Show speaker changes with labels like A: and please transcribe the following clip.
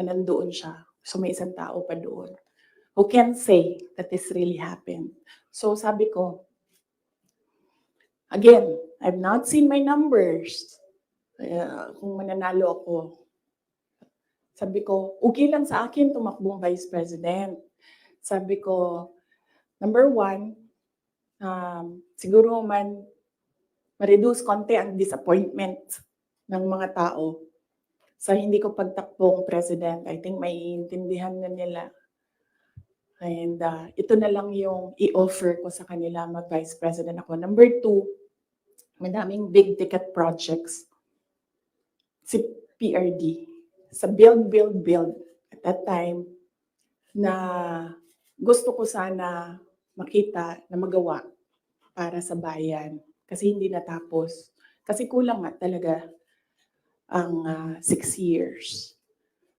A: na nandoon siya. So may isang tao pa doon who can say that this really happened. So sabi ko, again, I've not seen my numbers. Kung mananalo ako, sabi ko, okay lang sa akin tumakbong Vice President. Sabi ko, number one, siguro ma-reduce konti ang disappointment ng mga tao sa hindi ko pagtakbong President. I think maiintindihan na nila. And ito na lang yung i-offer ko sa kanila mag-Vice President ako. Number two, madaming big ticket projects si PRD sa build at that time na gusto ko sana makita na magawa para sa bayan kasi hindi natapos. Kasi kulang nga talaga ang 6 years.